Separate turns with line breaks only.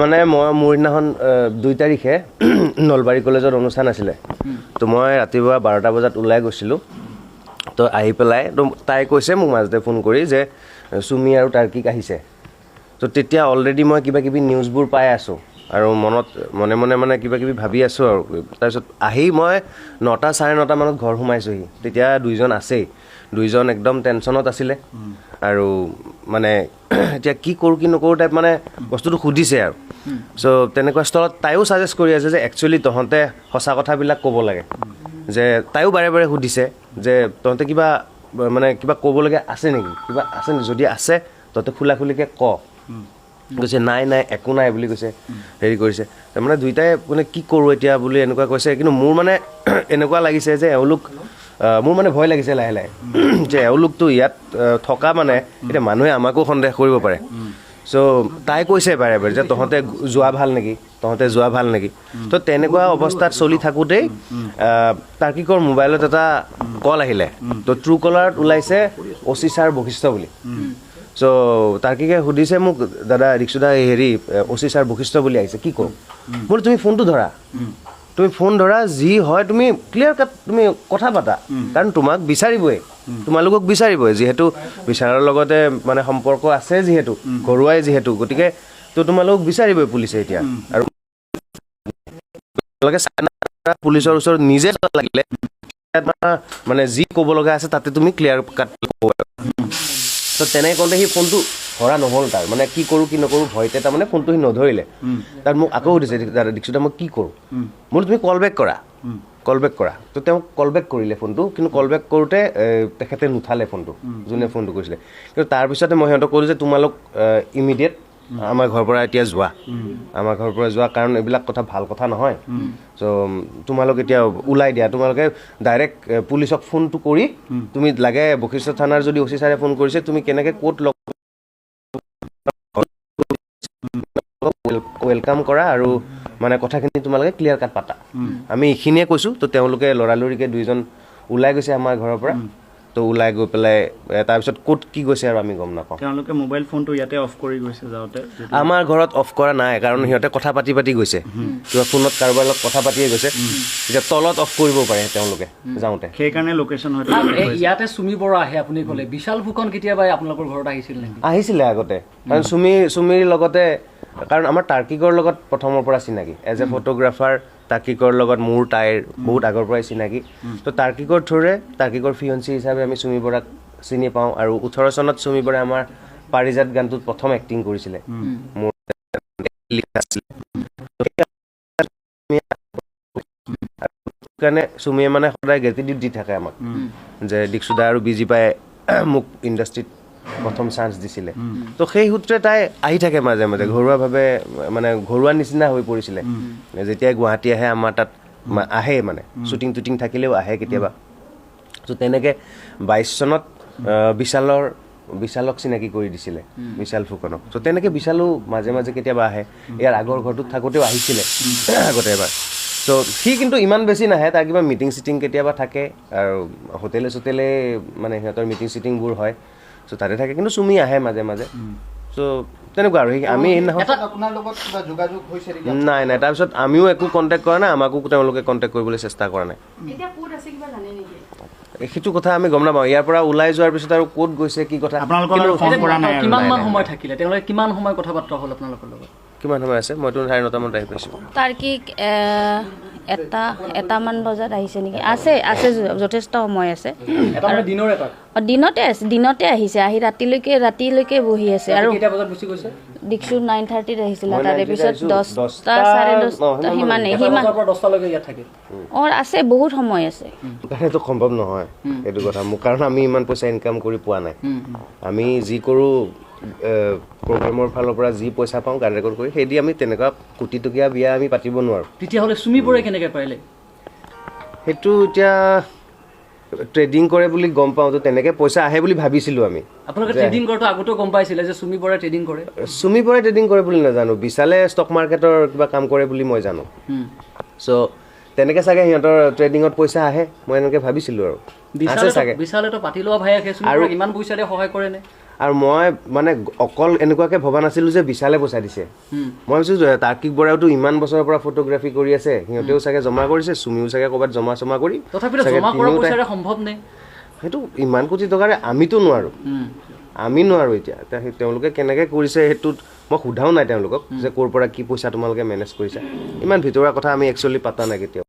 মানে মই মোৰ দিনাখন 2 তাৰিখে নলবাৰী কলেজত অনুষ্ঠান আছিলে তো মই ৰাতিপুৱা 12টা বজাত ওলাই গৈছিলোঁ তো আহি পেলাই তো তাই কৈছে মোক মাজতে ফোন কৰি যে সুমি আৰু তাৰ্কিক আহিছে তো তেতিয়া অলৰেডি মই কিবা কিবি নিউজবোৰ পাই আছোঁ আৰু মনে মনে কিবা কিবি ভাবি আছোঁ আৰু তাৰপিছত আহি মই 9টা 9:30 মানত ঘৰ সোমাইছোঁহি তেতিয়া দুইজন আছেই দুইজন একদম টেনশ্যনত আছিলে আৰু মানে এতিয়া কি কৰোঁ কি নকৰোঁ টাইপ মানে বস্তুটো সুধিছে আৰু চ' তেনেকুৱা স্থলত তাইও ছাজেষ্ট কৰি আছে যে একচুৱেলি তহঁতে সঁচা কথাবিলাক ক'ব লাগে যে তাইও বাৰে বাৰে সুধিছে যে তহঁতে কিবা মানে কিবা ক'বলগীয়া আছে নেকি কিবা আছে নেকি যদি আছে তহঁতে খোলাখুলিকৈ ক কৈছে নাই একো নাই বুলি কৈছে হেৰি কৰিছে তাৰমানে দুইটাই মানে কি কৰোঁ এতিয়া বুলি এনেকুৱা কৈছে কিন্তু মোৰ মানে এনেকুৱা লাগিছে যে এওঁলোক মোৰ মানে ভয় লাগিছে লাহে লাহে যে এওঁলোকতো ইয়াত থকা মানে এতিয়া মানুহে আমাকো সন্দেহ কৰিব পাৰে চ' তাই কৈছে বাৰে বাৰে যে তহঁতে যোৱা ভাল নেকি তো তেনেকুৱা অৱস্থাত চলি থাকোঁতেই তাৰ্কিকৰ মোবাইলত এটা কল আহিলে তো ট্ৰু কলাৰত ওলাইছে অচি ছাৰ বশিষ্ঠ বুলি চ' তাৰ্কিকে সুধিছে মোক দাদা ৰিক্সুদা হেৰি অচি ছাৰ বশিষ্ঠ বুলি আহিছে কি কৰোঁ বোলো তুমি ফোনটো ধৰা যি হয় তুমি ক্লিয়াৰ কাট তুমি কথা পাতা কাৰণ তোমালোকক বিচাৰিবই যিহেতু বিচাৰৰ লগতে মানে সম্পৰ্ক আছে যিহেতু ঘৰুৱাই যিহেতু গতিকে তো তোমালোকক বিচাৰিবই পুলিচে এতিয়া আৰু পুলিচৰ ওচৰত নিজে লাগিলে মানে যি ক'ব লগা আছে তাতে তুমি ক্লিয়াৰ কাট ক'ব তো তেনেকৈ কওঁতে সি ফোনটো ধৰা নহ'ল তাৰ মানে কি কৰোঁ কি নকৰোঁ ভয়তে তাৰমানে ফোনটো সি নধৰিলে তাত মোক আকৌ সুধিছে দাদা দীক্ষিতা মই কি কৰোঁ বোলো তুমি কল বেক কৰা তো তেওঁ কল বেক কৰিলে ফোনটো কিন্তু কল বেক কৰোঁতে তেখেতে নুঠালে ফোনটো যোনে ফোনটো কৰিছিলে কিন্তু তাৰপিছতে মই সিহঁতক ক'লোঁ যে তোমালোক ইমিডিয়েট আমাৰ ঘৰৰ পৰা এতিয়া যোৱা কাৰণ এইবিলাক কথা ভাল কথা নহয় চ' তোমালোক এতিয়া ওলাই দিয়া তোমালোকে ডাইৰেক্ট পুলিচক ফোনটো কৰি তুমি লাগে বশিষ্ঠ থানাৰ যদি অচি ছাৰে ফোন কৰিছে তুমি কেনেকৈ ক'ত ৱেলকাম কৰা আৰু মানে কথাখিনি তোমালোকে ক্লিয়াৰ কাট পাতা আমি এইখিনিয়ে কৈছোঁ তো তেওঁলোকে লৰালৰিকৈ দুইজন ওলাই গৈছে আমাৰ ঘৰৰ পৰা তো ওলাই গৈ পেলাই তাৰপিছত ক'ত কি গৈছে আৰু আমি গম নাপাওঁ
তেওঁলোকে মোবাইল ফোনটো ইয়াতে অফ কৰি গৈছে যাওঁতে
আমাৰ ঘৰত অফ কৰা নাই কাৰণ সিহঁতে কথা পাতি গৈছে কিবা ফোনত কাৰোবাৰ লগত কথা পাতিয়ে গৈছে এতিয়া তলত অফ কৰিব পাৰে তেওঁলোকে যাওঁতে
সেইকাৰণে লোকেশ্যন হয়তো
ইয়াতে চুমি বৰা আহে আপুনি ক'লে বিশাল ফুকন কেতিয়াবা আপোনালোকৰ ঘৰত আহিছিল নেকি
আহিছিলে আগতে কাৰণ চুমিৰ লগতে কাৰণ আমাৰ তাৰ্কিকৰ লগত প্ৰথমৰ পৰা চিনাকি এজ এ ফটোগ্ৰাফাৰ তাৰ্কিকৰ লগত মোৰ তাইৰ বহুত আগৰ পৰাই চিনাকি তো তাৰ্কিকৰ থ্ৰুৰে তাৰ্কিকৰ ফিয়ঞ্চি হিচাপে আমি চুমি বৰাক চিনি পাওঁ আৰু 18 চনত চুমি বৰাই আমাৰ পাৰিজাত গানটোত প্ৰথম এক্টিং কৰিছিলে মোৰ কাৰণে চুমিয়ে মানে সদায় গ্ৰেটিটিউড দি থাকে আমাক যে দীক্ষুদা আৰু বিজি পাই মোক ইণ্ডাষ্ট্ৰীত প্ৰথম চান্স দিছিলে তো সেই সূত্ৰে তাই আহি থাকে মাজে মাজে ঘৰুৱাভাৱে মানে ঘৰুৱা নিচিনা হৈ পৰিছিলে যেতিয়াই গুৱাহাটী আহে আমাৰ তাত আহে মানে শ্বুটিং থাকিলেও আহে কেতিয়াবা তো তেনেকৈ 22 চনত বিশালক চিনাকি কৰি দিছিলে বিশাল ফুকনক তো তেনেকৈ বিশালো মাজে মাজে কেতিয়াবা আহে ইয়াৰ আগৰ ঘৰটোত থাকোঁতেও আহিছিলে আগতে এবাৰ তো সি কিন্তু ইমান বেছি নাহে তাৰ কিবা মিটিং চিটিং কেতিয়াবা থাকে আৰু হোটেলে মানে সিহঁতৰ মিটিং চিটিংবোৰ হয় চ' তাতে থাকে কিন্তু চুমি আহে মাজে মাজে চ' তেনেকুৱা আৰু আমি নাই তাৰপিছত আমিও একো কণ্টেক্ট কৰা নাই আমাকো তেওঁলোকে কণ্টেক্ট কৰিবলৈ চেষ্টা কৰা নাই সেইটো কথা আমি গম নাপাওঁ ইয়াৰ পৰা ওলাই যোৱাৰ পিছত আৰু ক'ত গৈছে কি কথা
কিমান সময় থাকিলে তেওঁলোকে কিমান সময় কথা বাৰ্তা হ'ল আপোনালোকৰ লগত
কিমান সময় আছে মইতো 9:30 মানত আহি পাইছোঁ
তাৰ্কিক এটামান বজাত আহিছে নেকি আছে যথেষ্ট সময় আছে দিনতে আহিছে আহি ৰাতিলৈকে বহি আছে আৰু দীক্ষু 9:30 আহিছিলে তাৰে পিছত 10টা 10:30 সিমানে আছে বহুত সময় আছে
কাৰণেতো সম্ভৱ নহয় এইটো কথা মোৰ কাৰণ আমি ইমান পইচা ইনকাম কৰি পোৱা নাই আমি যি কৰোঁ প্ৰগ্ৰেমৰ ফালৰ পৰা যি পইচা পাওঁ গান ৰেকৰ্ড কৰি সেই দি আমি তেনেকুৱা কোটিটকীয়া বিয়া আমি পাতিব নোৱাৰোঁ
তেতিয়াহ'লে চুমি বৰাই কেনেকৈ পাৰিলে
সেইটো এতিয়া ট্ৰেডিং কৰে বুলি গম পাওঁ তো তেনেকৈ পইচা আহে বুলি ভাবিছিলোঁ আমি
আপোনালোকে ট্ৰেডিং কৰাটো আগতেও গম পাইছিলে যে চুমি বৰাই ট্ৰেডিং কৰে বুলি নাজানো বিশালে ষ্টক মাৰ্কেটৰ কিবা কাম কৰে বুলি মই জানো চ' তেনেকৈ চাগে সিহঁতৰ ট্ৰেডিঙত পইচা আহে মই এনেকৈ ভাবিছিলোঁ আৰু বিশালেতো পাতি লোৱা ভাই আছে আৰু ইমান পইচাৰে সহায় কৰেনে
আৰু মই মানে অকল এনেকুৱাকৈ ভবা নাছিলোঁ যে বিশালে পইচা দিছে মই ভাবিছোঁ তাৰ্কিক বৰাওতো ইমান বছৰৰ পৰা ফটোগ্ৰাফী কৰি আছে সিহঁতেও চাগে জমা কৰিছে চুমিও চাগে ক'ৰবাত জমা কৰি সেইটো ইমান কোটি টকাৰে আমিতো নোৱাৰোঁ আমি নোৱাৰোঁ এতিয়া তেওঁলোকে কেনেকৈ কৰিছে সেইটোত মই সোধাও নাই তেওঁলোকক যে ক'ৰ পৰা কি পইচা তোমালোকে মেনেজ কৰিছা ইমান ভিতৰুৱা কথা আমি একচুৱেলি পাতা নাই কেতিয়াও